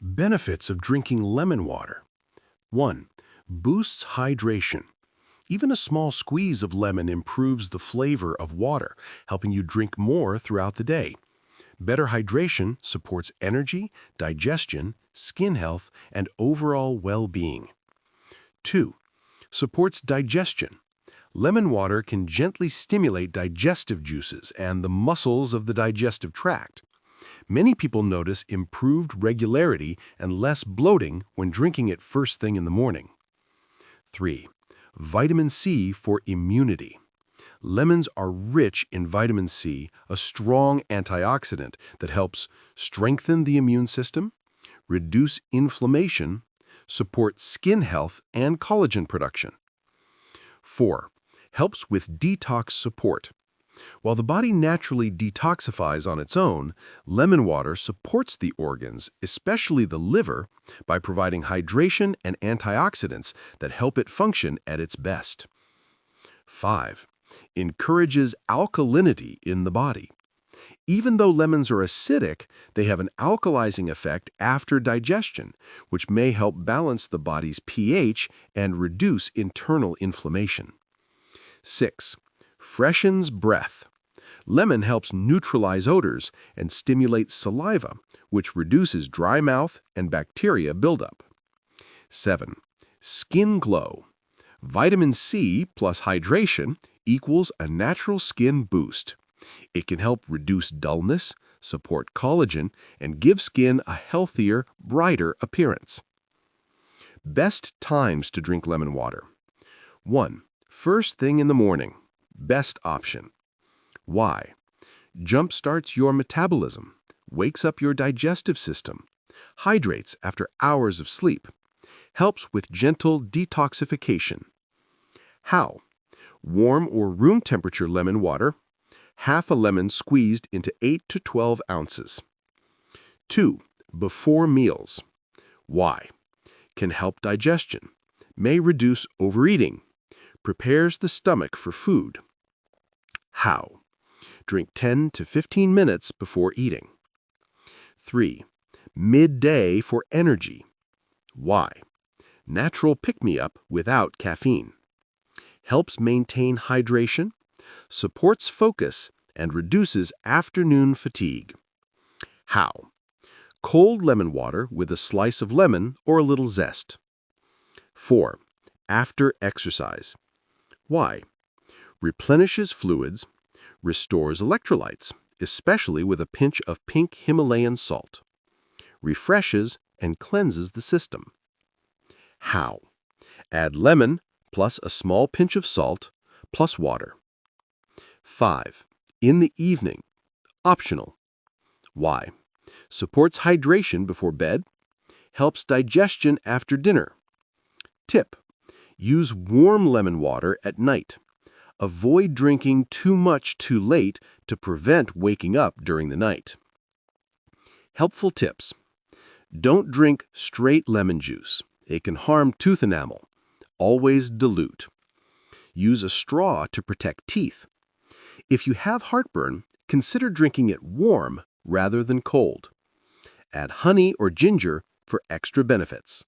Benefits of drinking lemon water. 1. Boosts hydration. Even a small squeeze of lemon improves the flavor of water, helping you drink more throughout the day. Better hydration supports energy, digestion, skin health, and overall well-being. 2. Supports digestion. Lemon water can gently stimulate digestive juices and the muscles of the digestive tract. Many people notice improved regularity and less bloating when drinking it first thing in the morning. 3. Vitamin C for immunity. Lemons are rich in vitamin C, a strong antioxidant that helps strengthen the immune system, reduce inflammation, support skin health and collagen production. 4. Helps with detox support. While the body naturally detoxifies on its own, lemon water supports the organs, especially the liver, by providing hydration and antioxidants that help it function at its best. 5. Encourages alkalinity in the body. Even though lemons are acidic, they have an alkalizing effect after digestion, which may help balance the body's pH and reduce internal inflammation. 6. Freshens breath. Lemon helps neutralize odors and stimulates saliva, which reduces dry mouth and bacteria buildup. 7. Skin glow. Vitamin C plus hydration equals a natural skin boost. It can help reduce dullness, support collagen, and give skin a healthier, brighter appearance. Best times to drink lemon water. 1. First thing in the morning. Best option. Why? Jumpstarts your metabolism, wakes up your digestive system, hydrates after hours of sleep, helps with gentle detoxification. How? Warm or room temperature lemon water, half a lemon squeezed into 8 to 12 ounces. 2. Before meals. Why? Can help digestion, may reduce overeating, prepares the stomach for food. How? Drink 10 to 15 minutes before eating. 3. Midday for energy. Why? Natural pick-me-up without caffeine. Helps maintain hydration, supports focus, and reduces afternoon fatigue. How? Cold lemon water with a slice of lemon or a little zest. 4. After exercise. Why? Replenishes fluids, restores electrolytes, especially with a pinch of pink Himalayan salt. Refreshes and cleanses the system. How? Add lemon plus a small pinch of salt plus water. 5. In the evening. Optional. Why? Supports hydration before bed, helps digestion after dinner. Tip: use warm lemon water at night. Avoid drinking too much too late to prevent waking up during the night. Helpful tips: don't drink straight lemon juice. It can harm tooth enamel. Always dilute. Use a straw to protect teeth. If you have heartburn, consider drinking it warm rather than cold. Add honey or ginger for extra benefits.